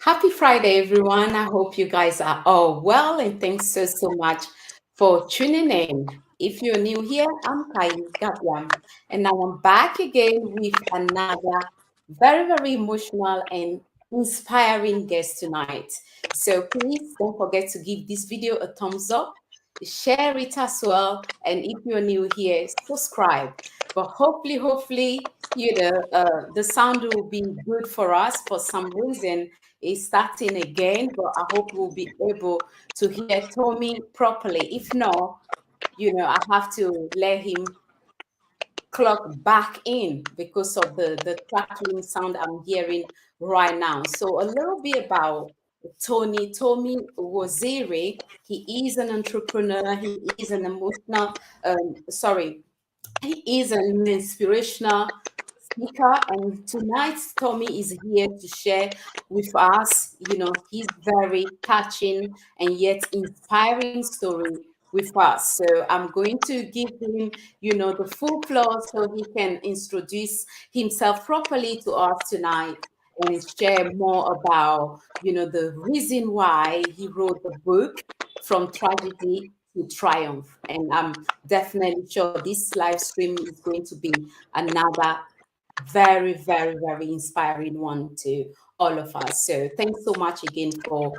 Happy Friday, everyone. I hope you guys are all well, and thanks so much for tuning in. If you're new here, I'm Kai Gabiam, and now I'm back again with another very emotional and inspiring guest tonight. So please don't forget to give this video a thumbs up, share it as well, and if you're new here, subscribe. But hopefully, the sound will be good for us. For some reason, it's starting again, but I hope we'll be able to hear Tomi properly. If not, I have to let him clock back in because of the crackling sound I'm hearing right now. So a little bit about Tomi Wazari. He is an entrepreneur. He is an emotional, he is an inspirational speaker, and tonight Tommy is here to share with us, his very touching and yet inspiring story with us. So I'm going to give him, the full floor so he can introduce himself properly to us tonight and share more about, the reason why he wrote the book From Tragedy to Triumph. And I'm definitely sure this live stream is going to be another very inspiring one to all of us. So thanks so much again for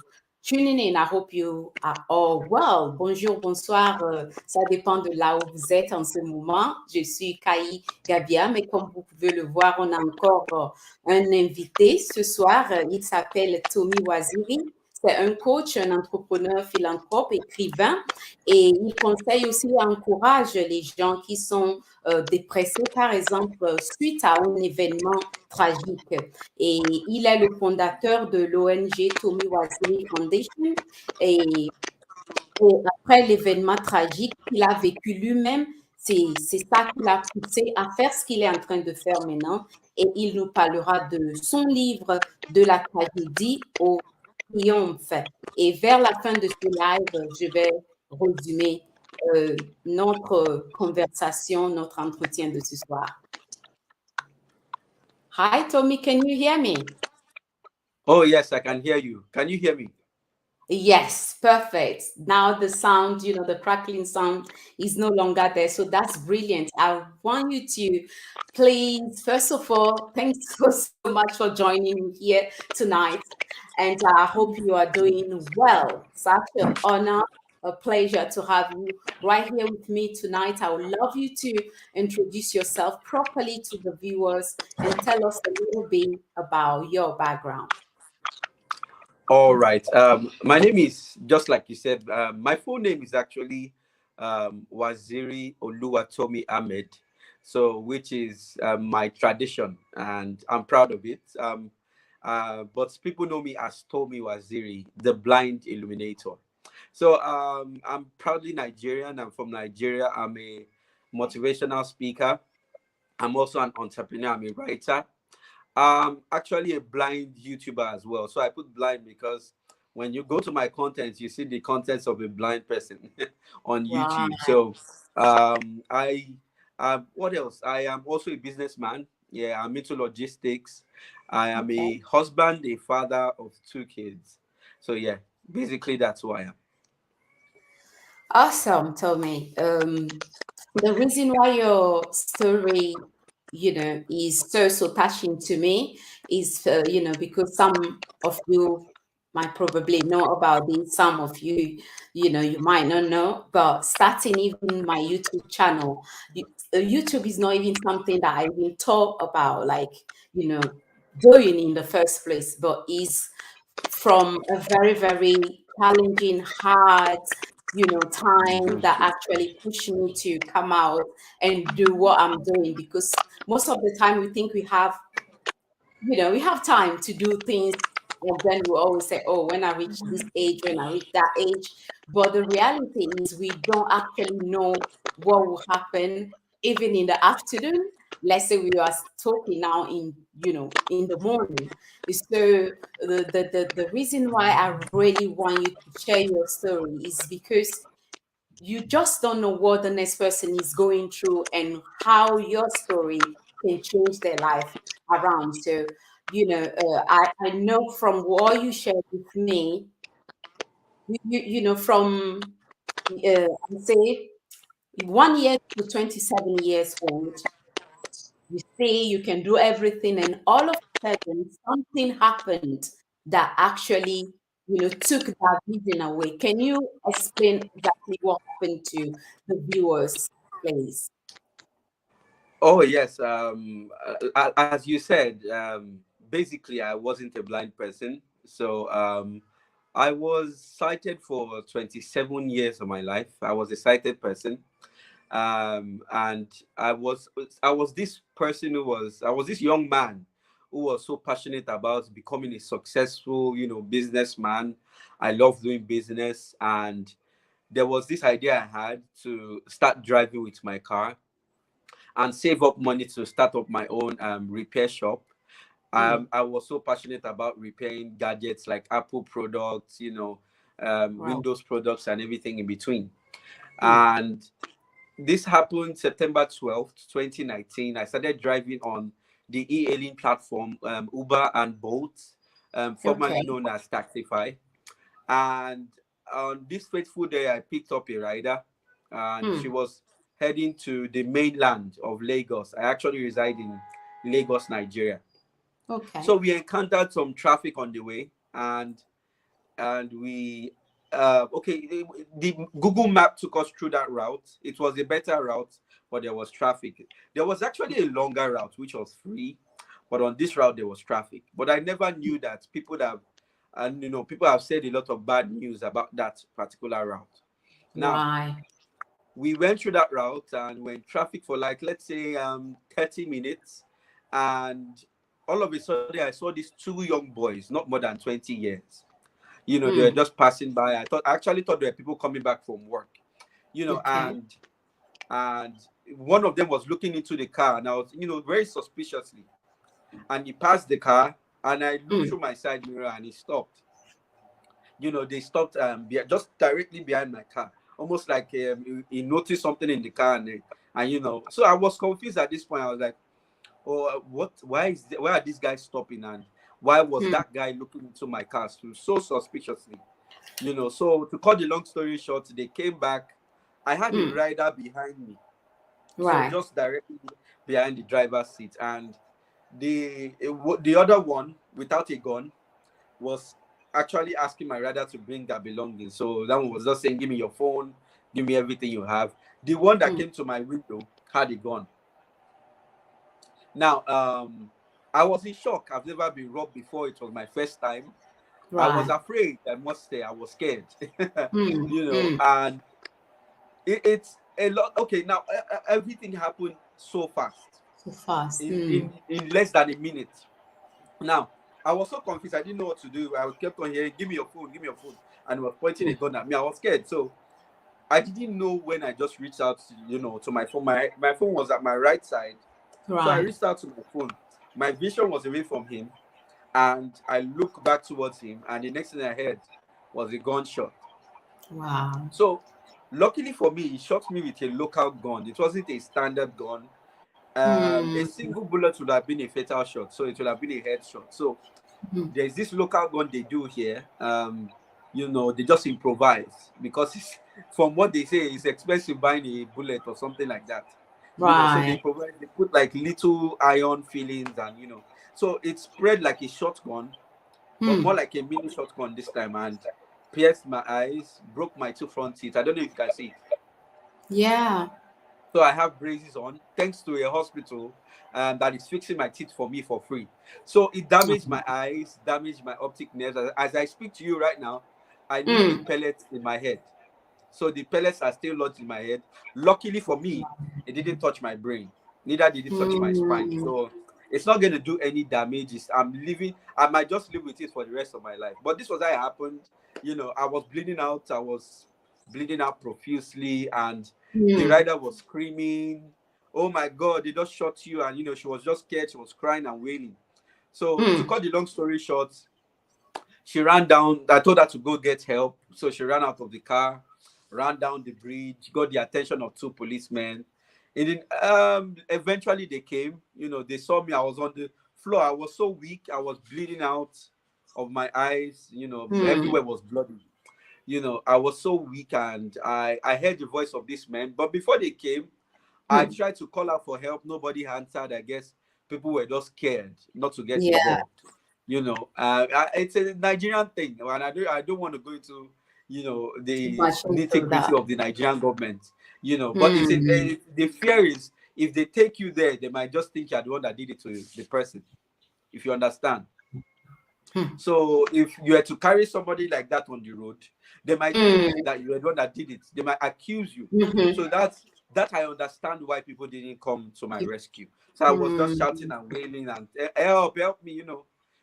tuning in. I hope you are all well. Bonjour, bonsoir. Ça dépend de là où vous êtes en ce moment. Je suis Kai Gabia, mais comme vous pouvez le voir, on a encore un invité ce soir. Il s'appelle Tomi Wazari. C'est un coach, un entrepreneur, philanthrope, écrivain, et il conseille aussi et encourage les gens qui sont dépressés, par exemple, suite à un événement tragique. Et il est le fondateur de l'ONG Tomi Wazari Foundation. Et après l'événement tragique qu'il a vécu lui-même, c'est ça qui l'a poussé à faire ce qu'il est en train de faire maintenant. Et il nous parlera de son livre De la tragédie au triomphe. Et vers la fin de ce live, je vais résumer notre conversation, notre entretien de ce soir. Hi, Tommy, can you hear me? Oh, yes, I can hear you. Can you hear me? Yes, perfect. Now the sound, the crackling sound is no longer there. So that's brilliant. I want you to please, first of all, thanks so much for joining me here tonight. And I hope you are doing well. Such an honor, a pleasure to have you right here with me tonight. I would love you to introduce yourself properly to the viewers and tell us a little bit about your background. All right. My name is, just like you said, my full name is actually Waziri Oluwatomi Ahmed, so which is my tradition, and I'm proud of it. But people know me as Tomi Waziri, the blind illuminator. So I'm proudly Nigerian. I'm from Nigeria. I'm a motivational speaker. I'm also an entrepreneur. I'm a writer. Actually a blind YouTuber as well. So I put blind because when you go to my content, you see the contents of a blind person on YouTube. So what else? I am also a businessman. Yeah, I'm into logistics. I am a husband, a father of 2 kids. So yeah, basically that's who I am. Awesome, Tommy. The reason why your story, is so touching to me is, because some of you might probably know about this. Some of you, you might not know. But starting even my YouTube channel, YouTube is not even something that I even thought about, like, you know, doing in the first place, but is from a very, very challenging, hard, time that actually pushed me to come out and do what I'm doing. Because most of the time we think we have time to do things, and then we always say, oh, when I reach this age, when I reach that age. But the reality is we don't actually know what will happen even in the afternoon. Let's say we are talking now in the morning. So the reason why I really want you to share your story is because you just don't know what the next person is going through and how your story can change their life around. So, I know from what you shared with me, from, I say, 1 year to 27 years old, you say you can do everything, and all of a sudden something happened that actually, took that vision away. Can you explain exactly what happened to the viewers, please? Oh yes. As you said, basically I wasn't a blind person, so I was sighted for 27 years of my life. I was a sighted person, and I was this person I was this young man who was so passionate about becoming a successful, businessman. I love doing business, and there was this idea I had to start driving with my car and save up money to start up my own repair shop. Mm, I was so passionate about repairing gadgets like Apple products, right. Windows products, and everything in between. Mm, And this happened September 12th, 2019. I started driving on the e-hailing platform Uber and Bolt, formerly okay. known as Taxify. And on this fateful day, I picked up a rider, and she Mm, was heading to the mainland of Lagos. I actually reside in Lagos, Nigeria. So okay. we encountered some traffic on the way, and we okay, the Google map took us through that route. It was a better route, but there was traffic. There was actually a longer route which was free, but on this route there was traffic. But I never knew that people have said a lot of bad news about that particular route. Now, Right. we went through that route and were in traffic for, like, let's say 30 minutes, and all of a sudden I saw these two young boys, not more than 20 years. They were Mm, just passing by. I actually thought there were people coming back from work, okay. and one of them was looking into the car, and I was, very suspiciously, and he passed the car, and I looked Mm, through my side mirror, and he stopped. They stopped just directly behind my car, almost like he noticed something in the car, and so I was confused at this point. I was like, oh, what? Why are these guys stopping, and why was mm, that guy looking into my car so suspiciously? So to cut the long story short, they came back. I had a mm, rider behind me, so right. just directly behind the driver's seat, and the other one without a gun was actually asking my rider to bring their belongings. So that one was just saying, "Give me your phone, give me everything you have." The one that Mm, came to my window had a gun. Now, I was in shock. I've never been robbed before. It was my first time. I was right. afraid. I must say, I was scared. Mm, mm, And it's a lot. Okay, now everything happened so fast, too fast. in, Mm, in in less than a minute. Now, I was so confused. I didn't know what to do. I kept on hearing, "Give me your phone, give me your phone," and he was pointing a mm, gun at me. I was scared. So I didn't know when I just reached out to my phone. My phone was at my right side. So I right. reached out to my phone. My vision was away from him, and I looked back towards him, and the next thing I heard was a gunshot. Wow. So luckily for me, he shot me with a local gun. It wasn't a standard gun. A Mm, single bullet would have been a fatal shot, so it would have been a headshot. So mm, there's this local gun they do here. they just improvise because from what they say, it's expensive buying a bullet or something like that. So they Right. provide, they put like little iron fillings, and so it's spread like a shotgun, but more Hmm. like a mini shotgun this time, and pierced my eyes, broke my two front teeth. I don't know if you can see it. Yeah. So I have braces on, thanks to a hospital that is fixing my teeth for me for free. So it damaged my eyes, damaged my optic nerves. As I speak to you right now, I need the Hmm. pellets in my head. So the pellets are still lodged in my head. Luckily for me, it didn't touch my brain. Neither did it touch my spine. Hmm. So it's not going to do any damages. I'm living. I might just live with it for the rest of my life. But this was how it happened. I was bleeding out. I was bleeding out profusely, and the Hmm. rider was screaming, "Oh my God, they just shot you!" And she was just scared. She was crying and wailing. So to Hmm. cut the long story short, she ran down. I told her to go get help. So she ran out of the car, ran down the bridge, got the attention of two policemen. And then eventually they came. They saw me. I was on the floor. I was so weak. I was bleeding out of my eyes. Hmm. Everywhere was bloody. I was so weak, and I heard the voice of this man. But before they came, I Hmm. tried to call out for help. Nobody answered. I guess people were just scared not to get Yeah. involved. It's a Nigerian thing, and I don't want to go into Too the much nitty into that. gritty of the Nigerian government. But Hmm. the fear is, if they take you there, they might just think you're the one that did it to the person. If you understand. Hmm. So if you were to carry somebody like that on the road, they might think Hmm. that you were the one that did it. They might accuse you. Hmm. So that I understand why people didn't come to my rescue. So I was just Hmm. shouting and wailing and help me.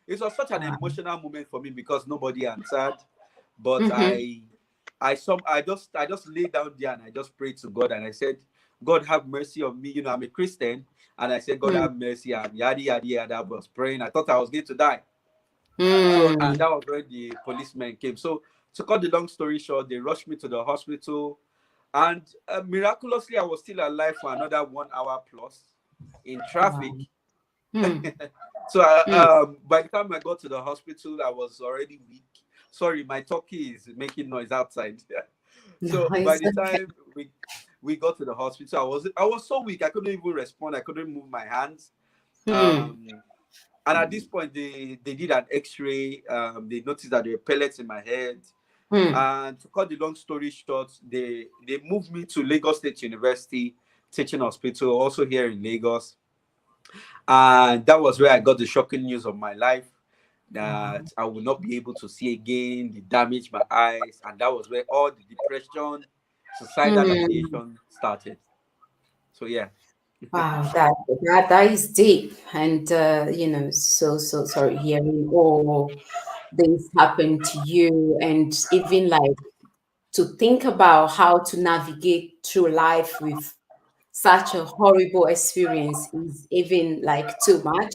It was such an Wow. emotional moment for me because nobody answered. But Hmm. I just laid down there and I just prayed to God, and I said, God, have mercy on me. I'm a Christian, and I said, God, Hmm. have mercy, and yada yada yada. I was praying. I thought I was going to die. So, and Hmm. that was when the policemen came. So to cut the long story short, they rushed me to the hospital, and miraculously, I was still alive for another 1 hour plus in Wow. traffic. Hmm. So Hmm. by the time I got to the hospital, I was already weak. Sorry, my turkey is making noise outside. No, So by it's the okay. time we got to the hospital, I was so weak. I couldn't even respond. I couldn't move my hands. Hmm. Um, and at this point, they did an X-ray. They noticed that there were pellets in my head. Hmm. And to cut the long story short, they moved me to Lagos State University Teaching Hospital, also here in Lagos. And that was where I got the shocking news of my life, Wow. that I will not be able to see again, the damage my eyes, and that was where all the depression, suicidal Hmm. ideation started. So yeah. Wow, that is deep, and so sorry hearing all this happen to you, and even like to think about how to navigate through life with such a horrible experience is even like too much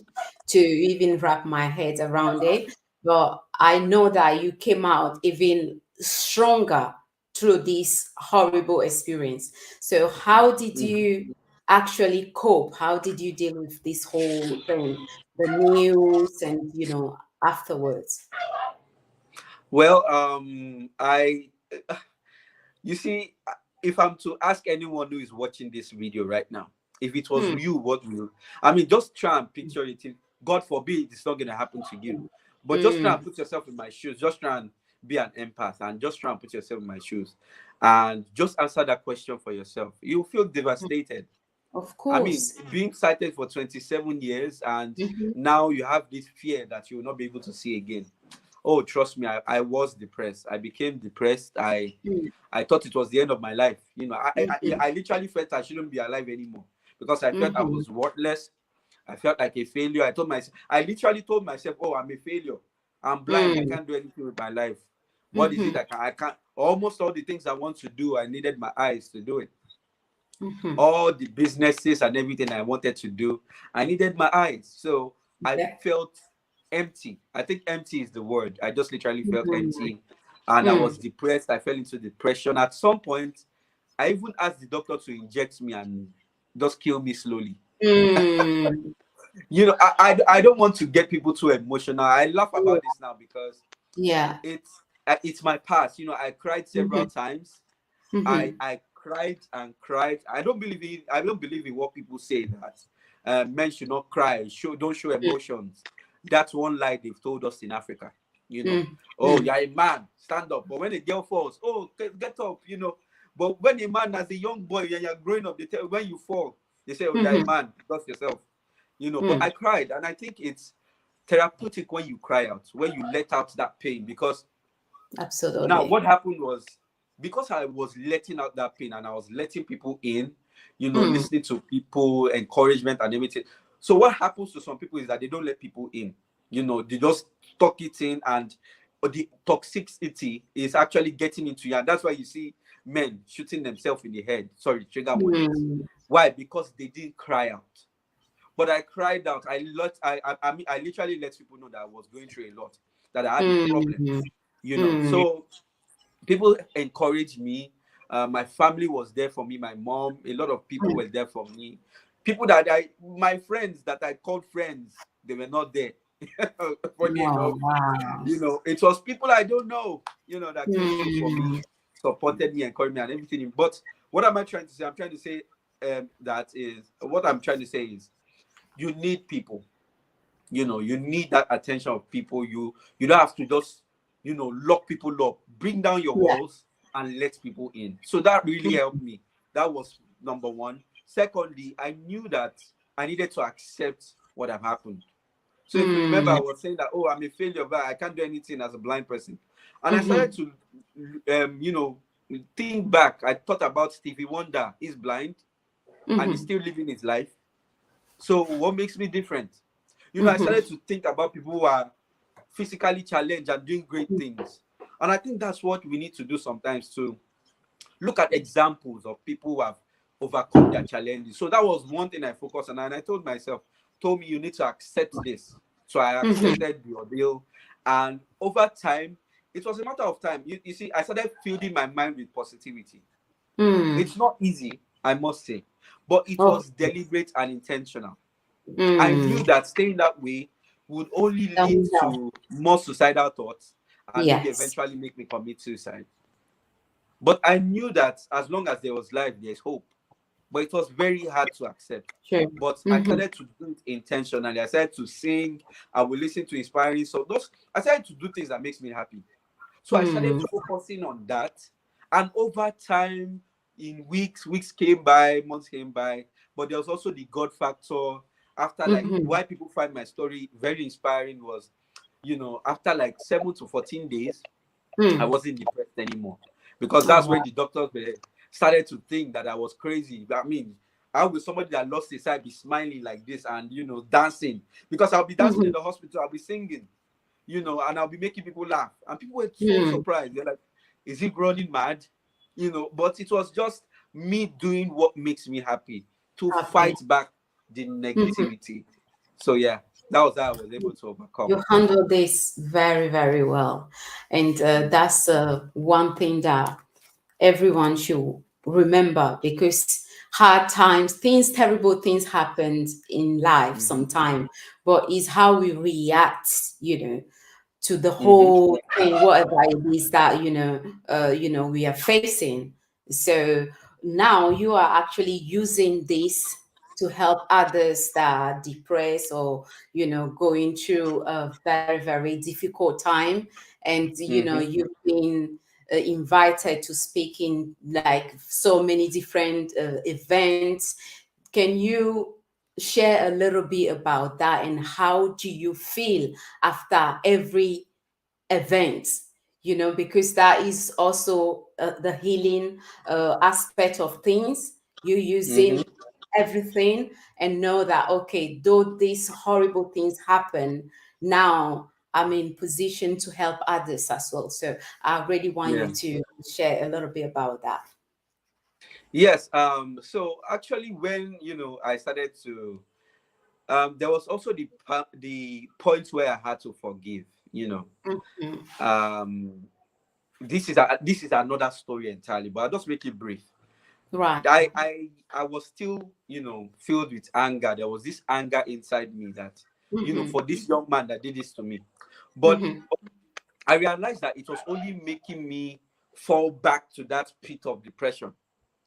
to even wrap my head around it. But I know that you came out even stronger through this horrible experience. So, how did Mhm. you actually cope? How did you deal with this whole thing, the news, and afterwards? Well, I you see, if I'm to ask anyone who is watching this video right now, if it was Hmm. you, what will I mean? Just try and picture it. God forbid it's not going to happen to you, but just try and Hmm. put yourself in my shoes. Just try and be an empath, and just try and put yourself in my shoes, and just answer that question for yourself. You'll feel devastated. Of I mean, course. being sighted for 27 years, and Hmm. now you have this fear that you will not be able to see again. Oh, trust me, I was depressed. I became depressed. I thought it was the end of my life. I literally felt I shouldn't be alive anymore because I felt I Hmm. was worthless. I felt like a failure. I literally told myself, "Oh, I'm a failure. I'm blind. I Hmm. can't do anything with my life. What is it Hmm. I can't? Almost all the things I want to do, I needed my eyes to do it. Hmm. All the businesses and everything I wanted to do, I needed my eyes. So I Yeah. felt empty. I think empty is the word. I just literally felt Mhm. empty, and I was Mm. depressed. I fell into depression. At some point, I even asked the doctor to inject me and just kill me slowly. Mm. I don't want to get people too emotional. I laugh about this now because Yeah. it's it's my past. I cried several Mhm. times. I Mhm. I cried and cried. I don't believe in what people say that men should not cry, don't show emotions. That's one lie they've told us in Africa. Mm. Oh, Mm. you're a man, stand up. But when a girl falls, oh, get up. But when a man, as a young boy, and you're growing up, when you fall, they say, oh, you're a Mhm. man, dust yourself. But Mm. I cried, and I think it's therapeutic when you cry out, when you let out that pain, because now Absolutely. what happened was, because I was letting out that pain and I was letting people in, Mm. listening to people, encouragement and everything. So what happens to some people is that they don't let people in. They just tuck it in, and the toxicity is actually getting into you. And that's why you see men shooting themselves in the head. Sorry, trigger warnings. Mm. Why? Because they didn't cry out. But I cried out. I literally let people know that I was going through a lot, that I had a problem. Mm. Mm. So people encouraged me. My family was there for me. My mom, a lot of people Mm. were there for me. People that my friends that I called friends, they were not there. Funny enough, Oh, wow. it was people I don't know, that came through for me, Mm. supported me, encouraged me, and everything. But what am I trying to say? I'm trying to say what I'm trying to say is you need people. You need that attention of people. You don't have to just lock people up, bring down your Yeah. walls and let people in. So that really helped me. That was number one. Secondly, I knew that I needed to accept what had happened. So if you remember, I Mm. was saying that, oh, I'm a failure, but I can't do anything as a blind person. And I started Mhm. to think back. I thought about Stevie Wonder. He's blind and he's Mhm. still living his life. So what makes me different? I Mhm. started to think about people who are physically challenged and doing great things. And I think that's what we need to do sometimes, to look at examples of people who have overcome their challenges. So that was one thing I focused on. And I told myself, Tomi, you need to accept this. So I Mhm. accepted the ordeal. And over time, it was a matter of time. You see, I started filling my mind with positivity. Mm. It's not easy, I must say, but it Oh. was deliberate and intentional. I knew Mm. that staying that way would only That lead will help. to more suicidal thoughts and maybe Yes. eventually make me commit suicide. But I knew that as long as there was life, there's hope. But it was very hard to accept. Sure. But I Mhm. started to do it intentionally. I started to sing. I would listen to inspiring. So I started to do things that makes me happy. So I started Mm. focusing on that. And over time, in weeks came by, months came by. But there was also the God factor. After, like, Mhm. why people find my story very inspiring was, after like 7 to 14 days, I Mm. wasn't depressed anymore. Because Oh, that's when wow. the doctors started to think that I was crazy. I mean, how will somebody that lost his sight be smiling like this and, dancing? Because I'll be dancing in Mhm. the hospital, I'll be singing, and I'll be making people laugh. And people were so Mm. surprised. They're like, is he running mad? But it was just me doing what makes me happy, to Happy. fight back the Mhm. negativity. So yeah, that was how I was able to overcome. You handle this very, very well. And that's one thing that everyone should remember, because hard times, terrible things happen in life Hmm. sometimes, but it's how we react, to the Hmm. whole thing, whatever it is that we are facing. So now you are actually using this to help others that are depressed, or going through a very, very difficult time, and Hmm. you've been invited to speak in like so many different events. Can you share a little bit about that, and how do you feel after every event? Because that is also the healing aspect of things. You Hmm. using everything, and know that, okay, though these horrible things happen, now I'm in position to help others as well. So I really want Yeah. you to share a little bit about that. Yes. So actually, when I started to, there was also the point where I had to forgive. Mhm. Um, this is another story entirely, but I'll just make it brief. Right. I was still filled with anger. There was this anger inside me that Hmm. for this young man that did this to me. But Hmm. I realized that it was only making me fall back to that pit of depression.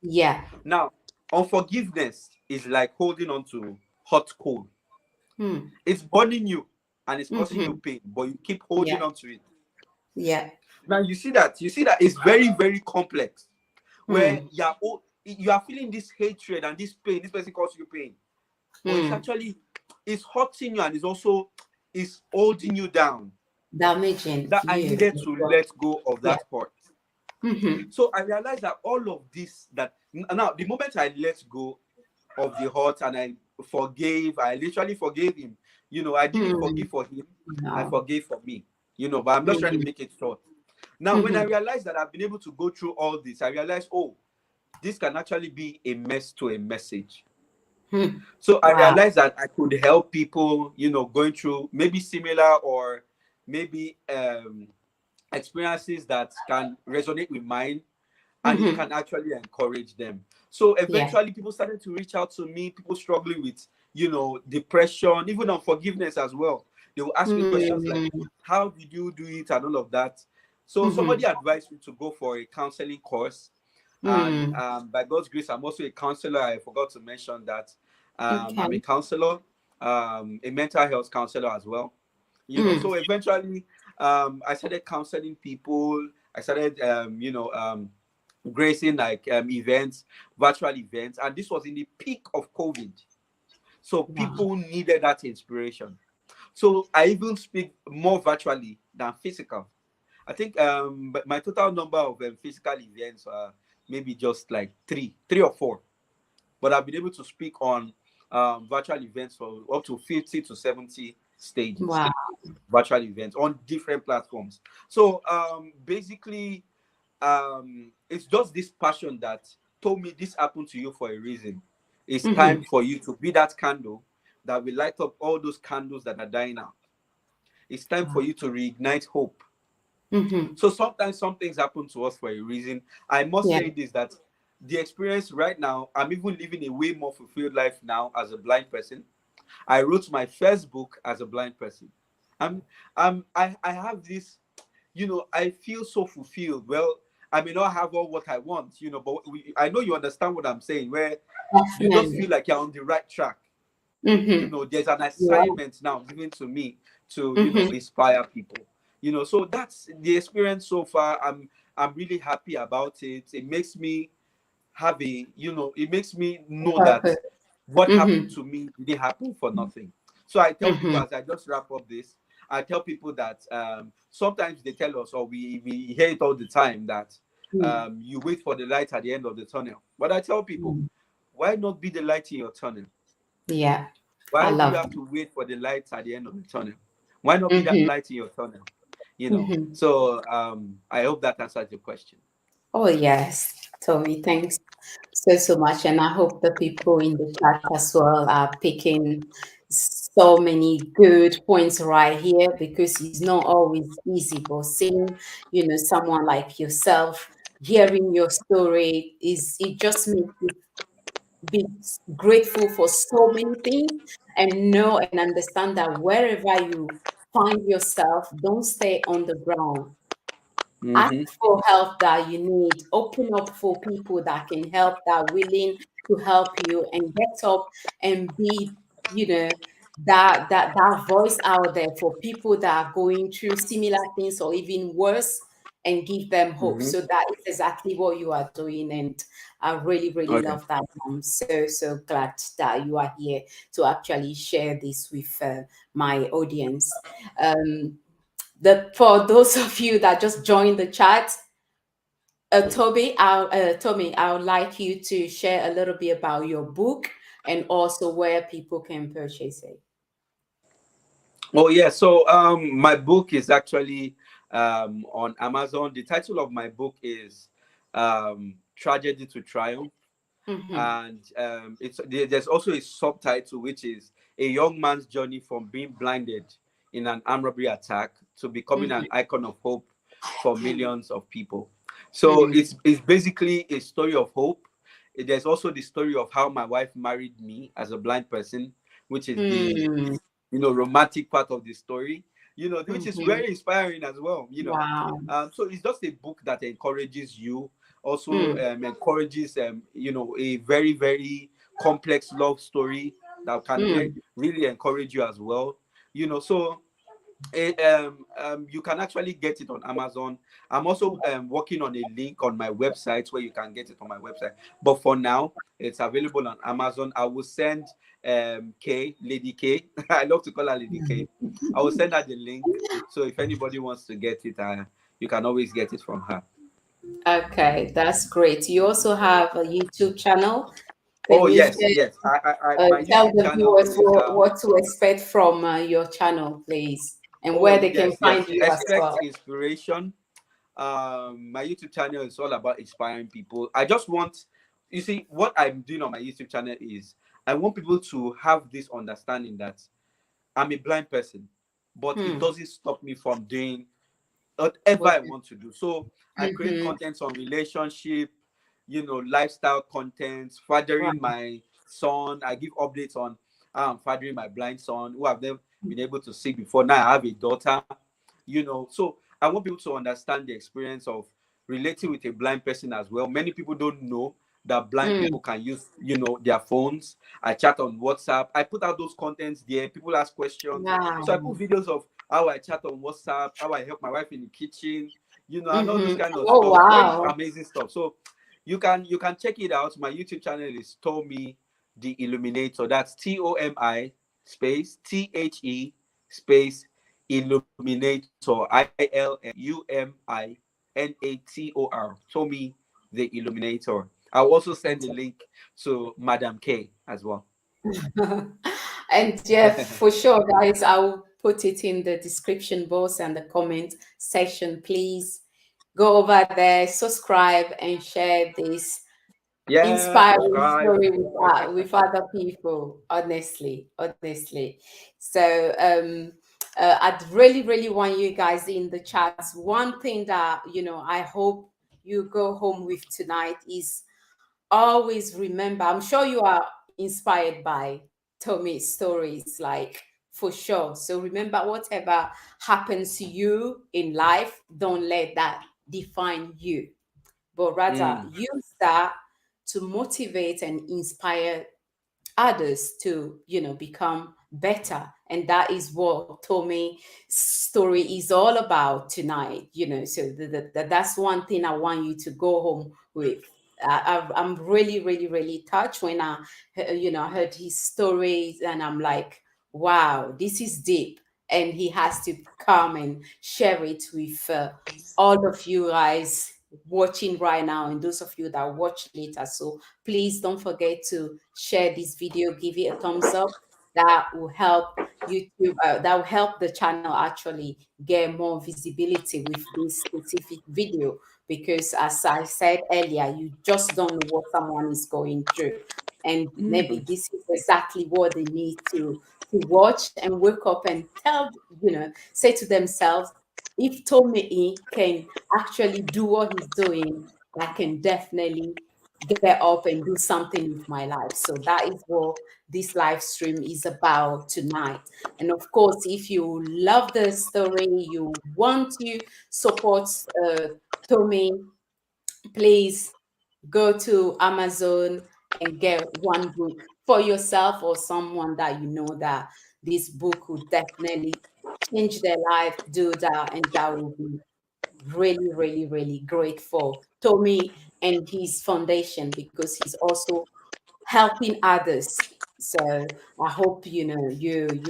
Yeah. Now, unforgiveness is like holding on to hot coal. Hmm. It's burning you and it's causing you Mm-hmm. pain, but you keep holding Yeah. on to it. Yeah. Now you see that it's very, very complex. Where Hmm. you are feeling this hatred and this pain, this person causes you pain. But it's Hmm. actually it's hurting you and it's also it's holding you down. Damaging That I you needed as to well. let go of Yeah. that part. Mm-hmm. So I realized that all of this that now the moment I let go of the hurt and I forgave, I literally forgave him. I didn't Hmm. forgive for him, I No. forgave for me. But I'm just trying to Mm-hmm. make it short. Now, when I Mm-hmm. realized that I've been able to go through all this, I realized, oh, this can actually be a mess to a message. Hmm. So I Wow. realized that I could help people, going through maybe similar or maybe experiences that can resonate with mine, and it Mm-hmm. can actually encourage them. So Yeah. eventually people started to reach out to me, people struggling with, depression, even unforgiveness as well. They will ask me questions like, Mm-hmm. how did you do it and all of that. So Mm-hmm. somebody advised me to go for a counseling course. And Mm. by God's grace, I'm also a counselor. I forgot to mention that. I'm a Okay. counselor, a mental health counselor as well. Mm. So eventually, I started counseling people. I started, gracing like events, virtual events, and this was in the peak of COVID. So Wow. people needed that inspiration. So I even speak more virtually than physical. I think but my total number of physical events are maybe just like three or four. But I've been able to speak on virtual events for up to 50 to 70 stages, Wow. virtual events on different platforms. So basically, it's just this passion that told me this happened to you for a reason. It's Mm-hmm. time for you to be that candle that will light up all those candles that are dying out. It's time for Wow. you to reignite hope. Mm-hmm. So sometimes some things happen to us for a reason. I must Yeah. say this, that the experience right now, I'm even living a way more fulfilled life now as a blind person. I wrote my first book as a blind person. I'm, I have this, I feel so fulfilled. Well, I may not have all what I want, but I know you understand what I'm saying, where you just feel Definitely. like you're on the right track. Mm-hmm. There's an Yeah. assignment now given to me to, Mm-hmm. inspire people. So that's the experience so far. I'm really happy about it. It makes me it makes me know that Purpose. what happened Mm-hmm. to me didn't happen for nothing. So I tell people, Mm-hmm. as I just wrap up this, I tell people that sometimes they tell us, or we hear it all the time, that you wait for the light at the end of the tunnel. But I tell people, Mm-hmm. why not be the light in your tunnel? Yeah. I Why do you love have that. to wait for the light at the end of the tunnel? Why not be that Mm-hmm. light in your tunnel? Mm-hmm. So I hope that answers your question. Oh, yes, Tommy, thanks so much. And I hope the people in the chat as well are picking so many good points right here, because it's not always easy. But seeing, someone like yourself, hearing your story, it just makes you be grateful for so many things, and know and understand that wherever you find yourself, don't stay on the ground. Ask Mm-hmm. for help that you need. Open up for people that can help, that are willing to help you, and get up and be, you know, that voice out there for people that are going through similar things or even worse, and give them hope. Mm-hmm. So that is exactly what you are doing. And I really, really Oh yeah. love that. I'm so glad that you are here to actually share this with my audience. Um, for those of you that just joined the chat, Tommy, I would like you to share a little bit about your book, and also where people can purchase it. Oh yeah. So my book is actually on Amazon. The title of my book is Tragedy to Triumph. Mm-hmm. And there's also a subtitle, which is a young man's journey from being blinded in an armed robbery attack to becoming Mm-hmm. an icon of hope for millions of people. So Mm-hmm. it's basically a story of hope. There's also the story of how my wife married me as a blind person, which is the Mm-hmm. romantic part of the story. which is Mhm. very inspiring as well. Wow. So it's just a book that encourages you, also Mm, encourages a very, very complex love story that can mm. really encourage you as well. So you can actually get it on Amazon. I'm also working on a link on my website where you can get it on my website. But for now, it's available on Amazon. I will send Lady K. I love to call her Lady K. I will send her the link. So if anybody wants to get it, you can always get it from her. Okay, that's great. You also have a YouTube channel. Oh Can you yes, share, yes. My tell YouTube the channel viewers is what to expect from your channel, please, and where oh they can yes, find yes. you as Expect well? inspiration. My YouTube channel is all about inspiring people. I just want, you see, what I'm doing on my YouTube channel is I want people to have this understanding that I'm a blind person, but it Hmm. doesn't stop me from doing whatever What? I want to do. So I create Mm-hmm. content on relationship, lifestyle content, Wow. fathering my son. I give updates on how I'm fathering my blind son who I've never been able to see before. Now I have a daughter. So I want people to understand the experience of relating with a blind person as well. Many people don't know that blind Mm. people can use their phones. I chat on WhatsApp. I put out those contents there. People ask questions. So I Wow. put videos of how I chat on WhatsApp, how I help my wife in the kitchen, and all this Mm-hmm. kind of Oh, stuff. Very wow. amazing stuff. So you can check it out. My YouTube channel is Tomi the Illuminator. That's Tomi space The space Illuminator. ILMUMINATOR. Tomi the Illuminator. I'll also send the link to Madam K as well. And yeah, for sure, guys, I'll put it in the description box and the comment section. Please go over there, subscribe, and share this Yeah, inspiring subscribe. story with other people. Honestly, honestly. So I'd really, really want you guys in the chats. One thing that I hope you go home with tonight is always remember. I'm sure you are inspired by Tommy's stories, like for sure. So remember, whatever happens to you in life, don't let that define you, but rather Mm, use that to motivate and inspire others to become better. And that is what Tommy's story is all about tonight. So that's one thing I want you to go home with. I'm really, really, really touched when I heard his stories, and I'm like, wow, this is deep. And he has to come and share it with all of you guys watching right now, and those of you that watch later. So please don't forget to share this video, give it a thumbs up. That will help YouTube, that will help the channel actually get more visibility with this specific video. Because as I said earlier, you just don't know what someone is going through. And maybe mm, this is exactly what they need to watch and wake up and say to themselves, if Tomei can actually do what he's doing, I can definitely get up and do something with my life. So that is what this live stream is about tonight. And of course, if you love the story, you want to support Tommy, please go to Amazon and get one book for yourself or someone that you know that this book would definitely change their life, do that, and that will be really, really, really great for Tommy and his foundation, because he's also helping others. So I hope you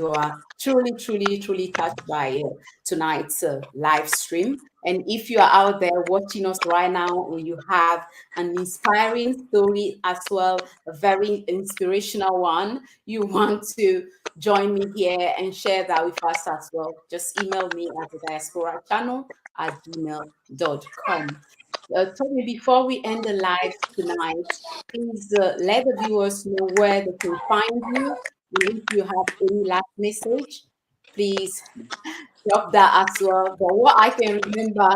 are truly, truly, truly touched by tonight's live stream. And if you are out there watching us right now and you have an inspiring story as well, a very inspirational one, you want to join me here and share that with us as well, just email me at the diaspora channel at gmail.com. Tommy, before we end the live tonight, please let the viewers know where they can find you. And if you have any last message, please drop that as well. But what I can remember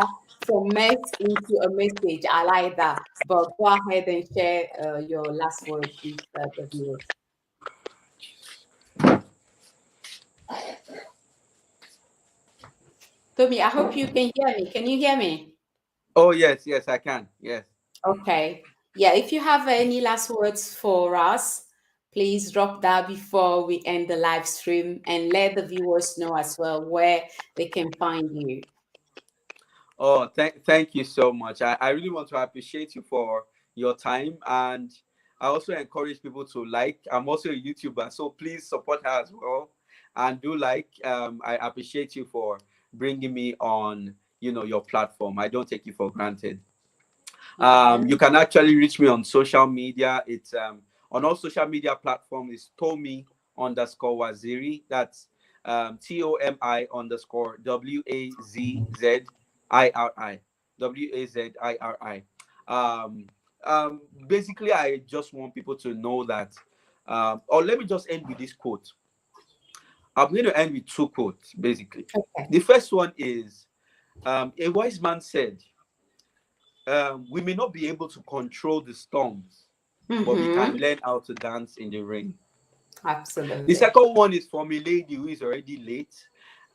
from mess into a message, I like that. But go ahead and share your last word with the viewers. Tommy, I hope you can hear me. Can you hear me? Oh yes, yes, I can. Yes. Okay. Yeah, if you have any last words for us, please drop that before we end the live stream and let the viewers know as well where they can find you. Oh, thank you so much. I really want to appreciate you for your time, and I also encourage people to like. I'm also a YouTuber, so please support her as well, and do like. I appreciate you for bringing me on, your platform. I don't take you for granted. Yeah. You can actually reach me on social media. It's on all social media platforms. Is Tomi underscore Waziri. That's Tomi underscore Waziri. Waziri. Um, Basically, I just want people to know that. Or let me just end with this quote. I'm going to end with two quotes, basically. Okay. The first one is a wise man said, we may not be able to control the storms, but we can Mm-hmm. learn how to dance in the rain. The Absolutely. second one is from a lady who is already late.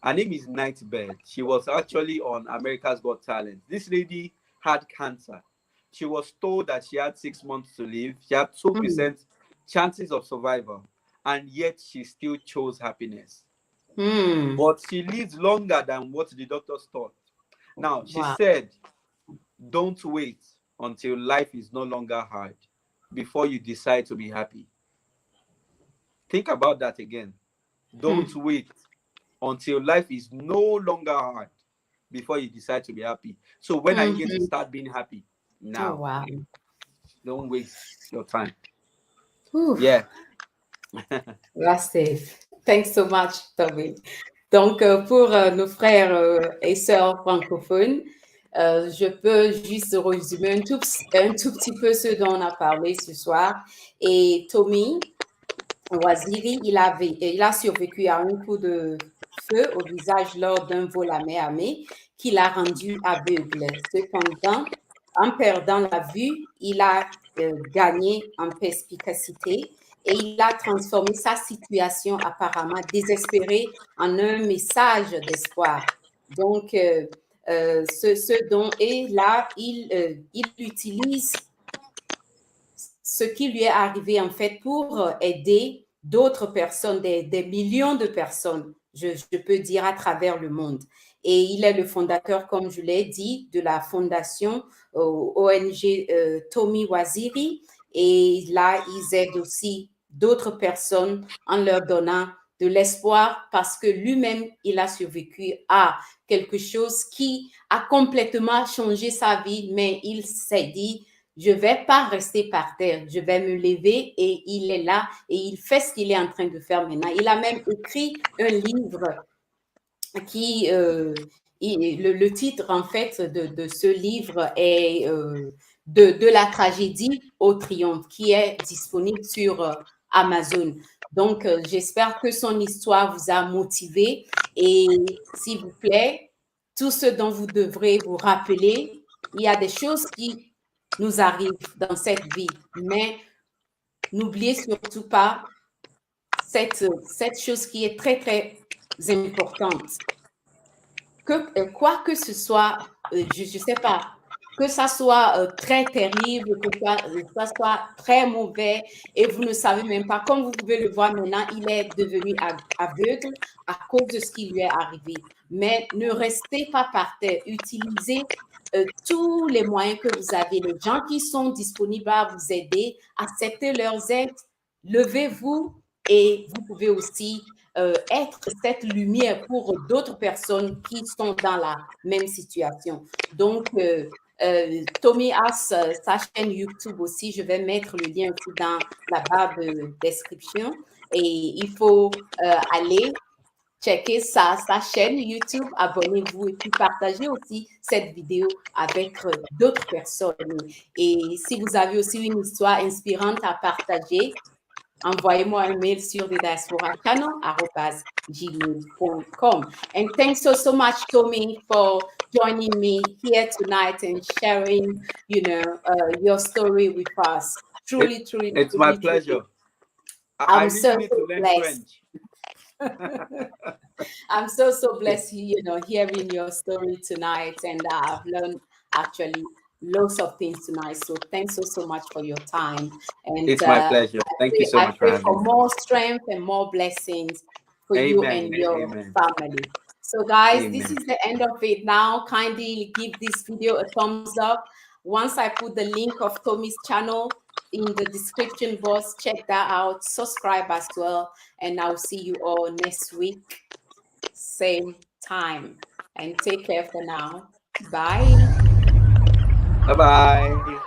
Her name is Nightbird. She was actually on America's Got Talent. This lady had cancer. She was told that she had 6 months to live. She had Mm. 2% chances of survival, and yet she still chose happiness. Mm. But she lives longer than what the doctors thought. Now, she Wow. said, don't wait until life is no longer hard before you decide to be happy. Think about that again. Don't Hmm. wait until life is no longer hard before you decide to be happy. So, when are you going to Mm-hmm. start being happy? Oh, Now. wow. Don't waste your time. Ouh, Yeah. là, c'est... Thanks so much, Tommy. Donc, pour nos frères et sœurs francophones, je peux juste résumer un tout petit peu ce dont on a parlé ce soir. Et Tommy Waziri, il a survécu à un coup de feu au visage lors d'un vol à main armée qui l'a rendu aveugle. Cependant, en perdant la vue, il a gagné en perspicacité et il a transformé sa situation apparemment désespérée en un message d'espoir. Donc, ce dont est là, il utilise ce qui lui est arrivé en fait pour aider d'autres personnes, des millions de personnes, je peux dire, à travers le monde. Et il est le fondateur, comme je l'ai dit, de la fondation ONG Tomi Waziri. Et là, ils aident aussi d'autres personnes en leur donnant de l'espoir parce que lui-même, il a survécu à quelque chose qui a complètement changé sa vie, mais il s'est dit, je ne vais pas rester par terre, je vais me lever et il est là et il fait ce qu'il est en train de faire maintenant. Il a même écrit un livre qui, le titre en fait de ce livre est de la tragédie au triomphe qui est disponible sur Amazon. Donc, j'espère que son histoire vous a motivé et s'il vous plaît, tout ce dont vous devrez vous rappeler, il y a des choses qui nous arrivent dans cette vie, mais n'oubliez surtout pas cette chose qui est très, très importante quoi que ce soit, je ne sais pas, que ça soit très terrible, ça soit très mauvais, et vous ne savez même pas, comme vous pouvez le voir maintenant, il est devenu aveugle à cause de ce qui lui est arrivé. Mais ne restez pas par terre, utilisez tous les moyens que vous avez, les gens qui sont disponibles à vous aider, acceptez leurs aides, levez-vous et vous pouvez aussi être cette lumière pour d'autres personnes qui sont dans la même situation. Donc, Tommy a sa chaîne YouTube aussi. Je vais mettre le lien aussi dans la barre de description. Et il faut aller checker sa chaîne YouTube, abonnez-vous et puis partagez aussi cette vidéo avec d'autres personnes. Et si vous avez aussi une histoire inspirante à partager, envoyez-moi un mail sur thediasporachannel@gmail.com. And thanks so much, Tommy, for joining me here tonight and sharing, your story with us. it, Truly, truly, it's my truly, truly. pleasure. I I'm really so, need to so learn blessed. French. I'm so blessed, hearing your story tonight, and I've learned actually lots of things tonight. So thanks so much for your time, and It's my pleasure. Thank you so I much for pray having for me. more strength and more blessings for you and Amen. your Amen. family. So, guys, this Amen. is the end of it now. Kindly give this video a thumbs up. Once I put the link of Tomi's channel in the description box, check that out. Subscribe as well, and I'll see you all next week, same time. And take care for now. Bye. Bye bye.